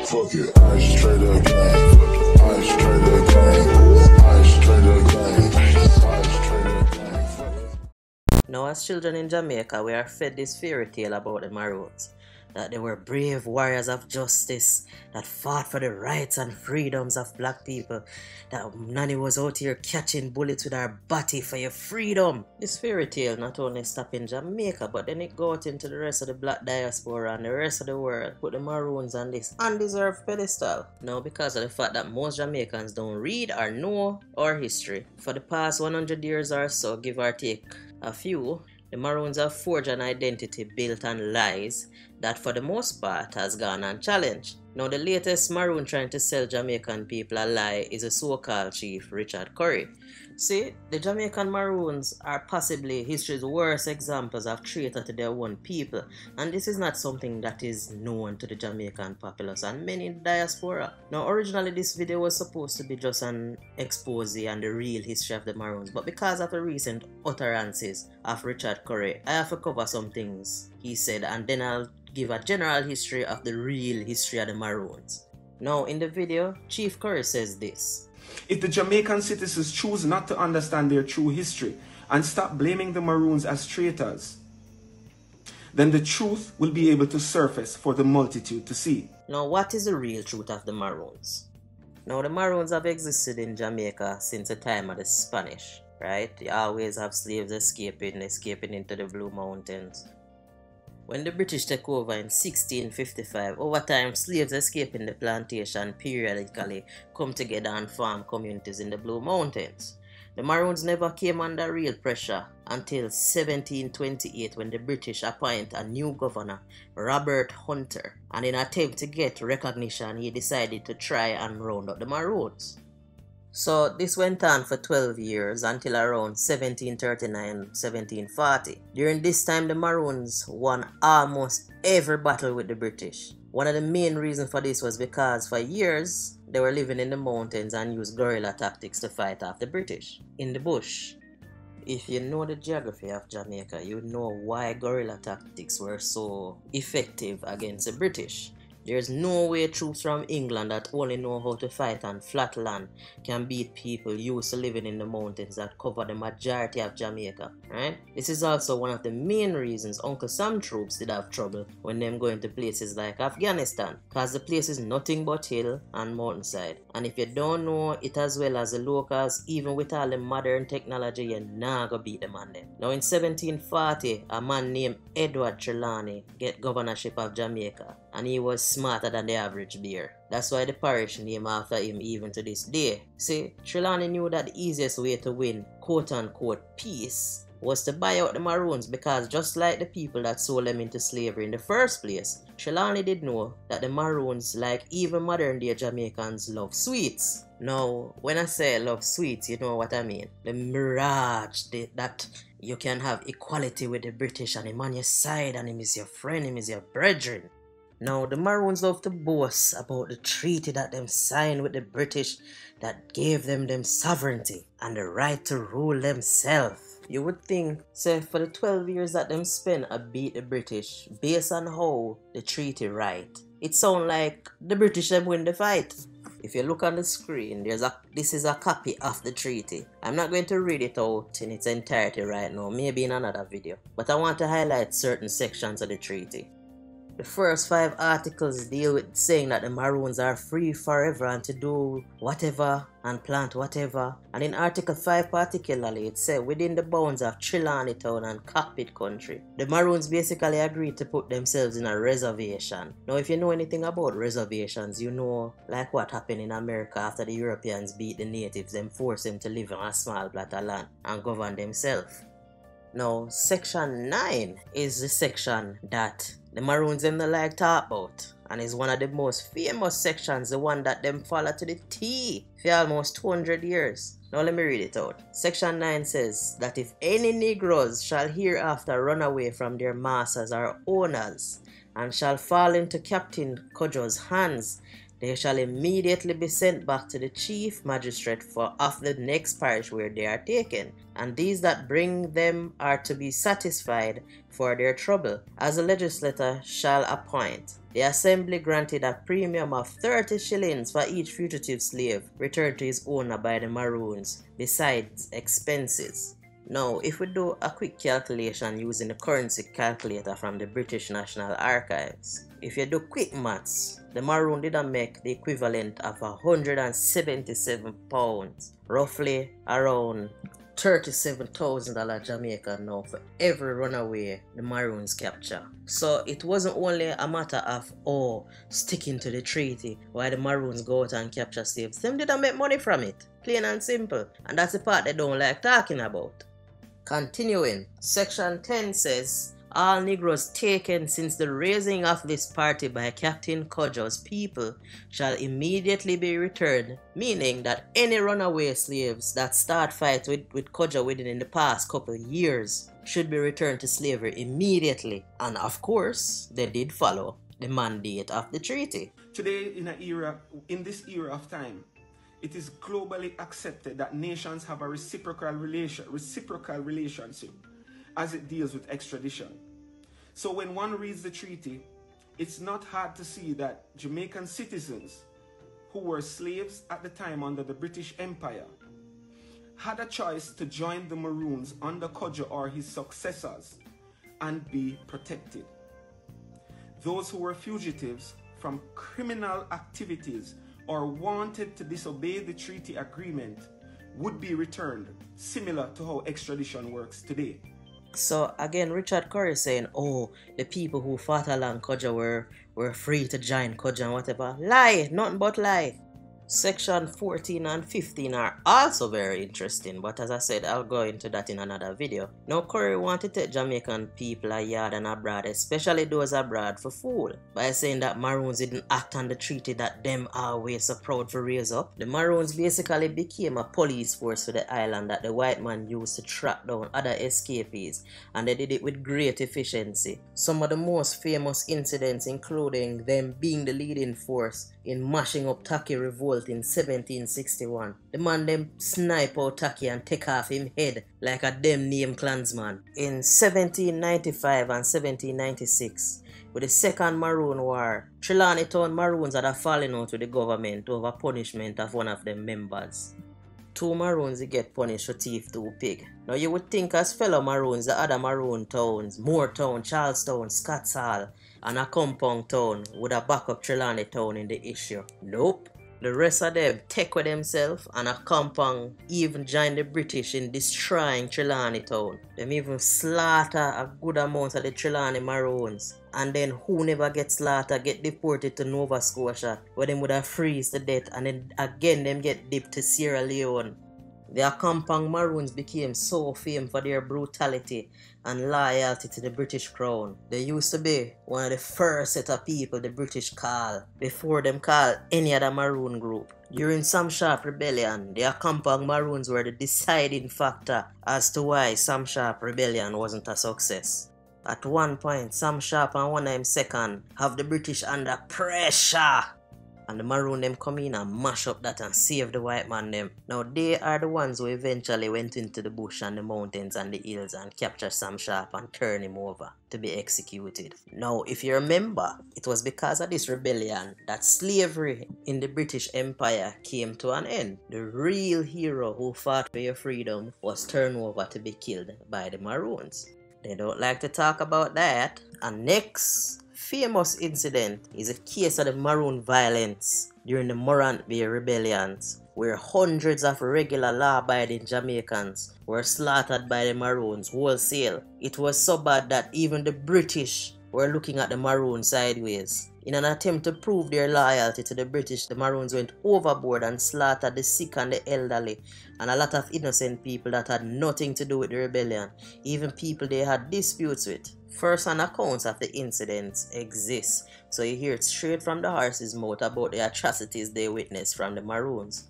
Fuck it, I straight up gang. I straight up gang. I straight up gang. I straight up gang. Now, as children in Jamaica, we are fed this fairy tale about the Maroons. That they were brave warriors of justice that fought for the rights and freedoms of black people. That Nanny was out here catching bullets with her body for your freedom. This fairy tale not only stopped in Jamaica, but then it got into the rest of the black diaspora and the rest of the world. Put the Maroons on this undeserved pedestal. Now, because of the fact that most Jamaicans don't read or know our history. For the past 100 years or so, give or take a few, the Maroons have forged an identity built on lies that for the most part has gone unchallenged. Now, the latest Maroon trying to sell Jamaican people a lie is a so-called chief, Richard Currie. See, the Jamaican Maroons are possibly history's worst examples of traitor to their own people, and this is not something that is known to the Jamaican populace and many in the diaspora. Now, originally this video was supposed to be just an expose on the real history of the Maroons, but because of the recent utterances of Richard Currie, I have to cover some things he said, and then I'll give a general history of the real history of the Maroons. Now, in the video, Chief Currie says this. If the Jamaican citizens choose not to understand their true history and stop blaming the Maroons as traitors, then the truth will be able to surface for the multitude to see. Now, what is the real truth of the Maroons? Now, the Maroons have existed in Jamaica since the time of the Spanish, right? You always have slaves escaping into the Blue Mountains. When the British took over in 1655, over time slaves escaping the plantation periodically come together and form communities in the Blue Mountains. The Maroons never came under real pressure until 1728 when the British appoint a new governor, Robert Hunter, and in an attempt to get recognition he decided to try and round up the Maroons. So this went on for 12 years until around 1739-1740. During this time, the Maroons won almost every battle with the British. One of the main reasons for this was because for years they were living in the mountains and used guerrilla tactics to fight off the British in the bush. If you know the geography of Jamaica, you know why guerrilla tactics were so effective against the British. There's no way troops from England that only know how to fight on flat land can beat people used to living in the mountains that cover the majority of Jamaica, right? This is also one of the main reasons Uncle Sam troops did have trouble when them going to places like Afghanistan, cause the place is nothing but hill and mountainside. And if you don't know it as well as the locals, even with all the modern technology, you're not gonna beat them on them. Now in 1740, a man named Edward Trelawney get governorship of Jamaica, and he was smarter than the average bear. That's why the parish named after him even to this day. See, Trelawney knew that the easiest way to win quote-unquote peace was to buy out the Maroons, because just like the people that sold them into slavery in the first place, Trelawney did know that the Maroons, like even modern day Jamaicans, love sweets. Now, when I say love sweets, you know what I mean. The mirage that you can have equality with the British and him on your side and him is your friend, him is your brethren. Now, the Maroons love to boast about the treaty that them signed with the British that gave them sovereignty and the right to rule themselves. You would think, say, for the 12 years that them spent a beat the British based on how the treaty right, it sound like the British them win the fight. If you look on the screen, this is a copy of the treaty. I'm not going to read it out in its entirety right now, maybe in another video, but I want to highlight certain sections of the treaty. The first 5 articles deal with saying that the Maroons are free forever and to do whatever and plant whatever. And in Article 5 particularly, it says within the bounds of Trelawney Town and Cockpit country, the Maroons basically agreed to put themselves in a reservation. Now, if you know anything about reservations, you know like what happened in America after the Europeans beat the natives and forced them to live on a small plot of land and govern themselves. Now, Section 9 is the section that the Maroons them not like talk about, and is one of the most famous sections, the one that them follow to the T for almost 200 years. Now let me read it out. Section 9 says that if any Negroes shall hereafter run away from their masters or owners, and shall fall into Captain Cudjoe's hands, they shall immediately be sent back to the chief magistrate of the next parish where they are taken, and these that bring them are to be satisfied for their trouble, as the legislator shall appoint. The assembly granted a premium of 30 shillings for each fugitive slave returned to his owner by the Maroons, besides expenses. Now, if we do a quick calculation using the currency calculator from the British National Archives, if you do quick maths, the Maroon didn't make the equivalent of £177, roughly around $37,000 Jamaican now for every runaway the Maroons capture. So it wasn't only a matter of sticking to the treaty while the Maroons go out and capture slaves. Them didn't make money from it, plain and simple, and that's the part they don't like talking about. Continuing, section 10 says, all Negroes taken since the raising of this party by Captain Cudjoe's people shall immediately be returned, meaning that any runaway slaves that start fight with Cudjoe within the past couple of years should be returned to slavery immediately. And of course, they did follow the mandate of the treaty. Today, in this era of time, it is globally accepted that nations have a reciprocal relationship as it deals with extradition. So when one reads the treaty, it's not hard to see that Jamaican citizens who were slaves at the time under the British Empire had a choice to join the Maroons under Cudjoe or his successors and be protected. Those who were fugitives from criminal activities or wanted to disobey the treaty agreement would be returned, similar to how extradition works today. So again, Richard Currie saying, the people who fought along Cudjoe were free to join Cudjoe and whatever. Lie, nothing but lie. Section 14 and 15 are also very interesting, but as I said, I'll go into that in another video. Now, Currie wanted to take Jamaican people abroad and abroad, especially those abroad, for fool, by saying that Maroons didn't act on the treaty that them always so proud to raise up. The Maroons basically became a police force for the island that the white man used to track down other escapees, and they did it with great efficiency. Some of the most famous incidents including them being the leading force in mashing up Taki Revolt in 1761. The man them snipe out Taki and take off him head like a dem name clansman. In 1795 and 1796, with the Second Maroon War, Trelawney Town Maroons had a falling out with the government over punishment of one of them members. 2 Maroons get punished for thief 2 pig. Now you would think as fellow Maroons, the other Maroon towns, Moortown, Charlestown, Scotts Hall, and Accompong town would have back up Trelawney Town in the issue. Nope. The rest of them take with themselves, and Accompong even joined the British in destroying Trelawney Town. Them even slaughter a good amount of the Trelawney Maroons. And then who never get slaughtered get deported to Nova Scotia, where them would have freeze to death, and then again them get dipped to Sierra Leone. The Accompong Maroons became so famed for their brutality and loyalty to the British Crown. They used to be one of the first set of people the British call before them call any other Maroon group. During Sam Sharp Rebellion, the Accompong Maroons were the deciding factor as to why Sam Sharp Rebellion wasn't a success. At one point, Sam Sharp and one of them second have the British under pressure, and the Maroon them come in and mash up that and save the white man them. Now they are the ones who eventually went into the bush and the mountains and the hills and captured Sam Sharp and turned him over to be executed. Now if you remember, it was because of this rebellion that slavery in the British Empire came to an end. The real hero who fought for your freedom was turned over to be killed by the Maroons. They don't like to talk about that. And next famous incident is a case of the Maroon violence during the Morant Bay Rebellions, where hundreds of regular law-abiding Jamaicans were slaughtered by the Maroons wholesale. It was so bad that even the British were looking at the Maroons sideways. In an attempt to prove their loyalty to the British, the Maroons went overboard and slaughtered the sick and the elderly, and a lot of innocent people that had nothing to do with the rebellion, even people they had disputes with. First-hand accounts of the incidents exist, so you hear it straight from the horse's mouth about the atrocities they witnessed from the Maroons.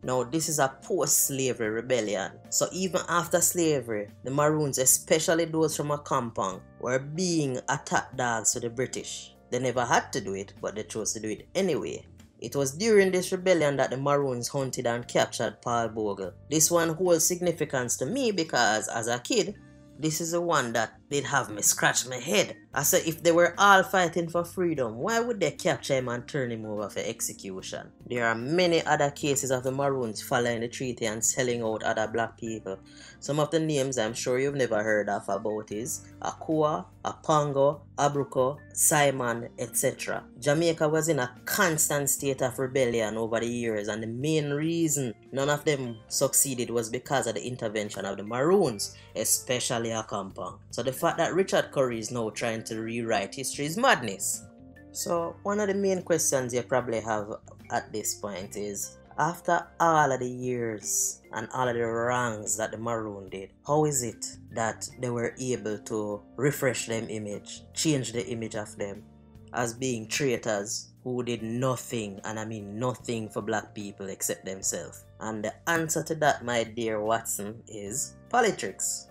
Now this is a post-slavery rebellion, so even after slavery, the Maroons, especially those from Accompong, were being attack dogs to the British. They never had to do it, but they chose to do it anyway. It was during this rebellion that the Maroons hunted and captured Paul Bogle. This one holds significance to me because as a kid, this is the one that did have me scratch my head. I said if they were all fighting for freedom, why would they capture him and turn him over for execution? There are many other cases of the Maroons following the treaty and selling out other black people. Some of the names I'm sure you've never heard of about is Akua, Apongo, Abruco, Simon, etc. Jamaica was in a constant state of rebellion over the years, and the main reason none of them succeeded was because of the intervention of the Maroons, especially Accompong. So the fact that Richard Currie is now trying to rewrite history is madness. So one of the main questions you probably have at this point is, after all of the years and all of the wrongs that the Maroon did, how is it that they were able to refresh them image, change the image of them as being traitors who did nothing, and I mean nothing, for black people except themselves? And the answer to that, my dear Watson, is politics.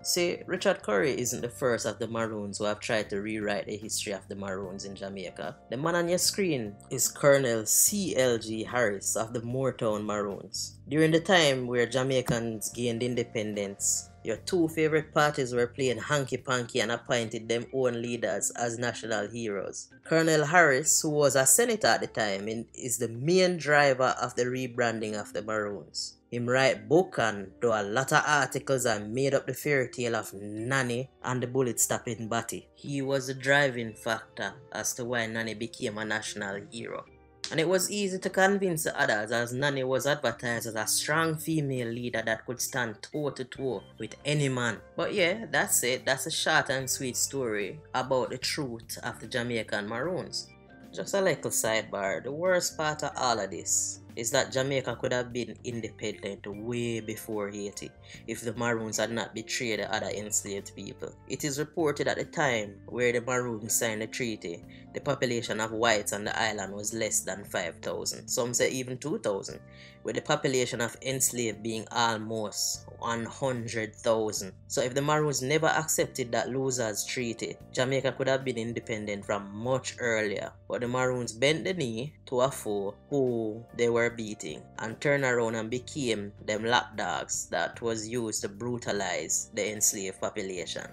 See, Richard Currie isn't the first of the Maroons who have tried to rewrite the history of the Maroons in Jamaica. The man on your screen is Colonel C.L.G. Harris of the Moortown Maroons. During the time where Jamaicans gained independence, your two favorite parties were playing hanky-panky and appointed them own leaders as national heroes. Colonel Harris, who was a senator at the time, is the main driver of the rebranding of the Maroons. Him write book and do a lot of articles and made up the fairy tale of Nanny and the bullet stopping Batty. He was the driving factor as to why Nanny became a national hero. And it was easy to convince the others, as Nanny was advertised as a strong female leader that could stand toe to toe with any man. But yeah, that's it. That's a short and sweet story about the truth of the Jamaican Maroons. Just a little sidebar, the worst part of all of this is that Jamaica could have been independent way before Haiti if the Maroons had not betrayed the other enslaved people. It is reported at the time where the Maroons signed the treaty, the population of whites on the island was less than 5,000, some say even 2,000, with the population of enslaved being almost 100,000. So if the Maroons never accepted that losers treaty, Jamaica could have been independent from much earlier. But the Maroons bent the knee to a foe who they were beating and turned around and became them lapdogs that was used to brutalize the enslaved population.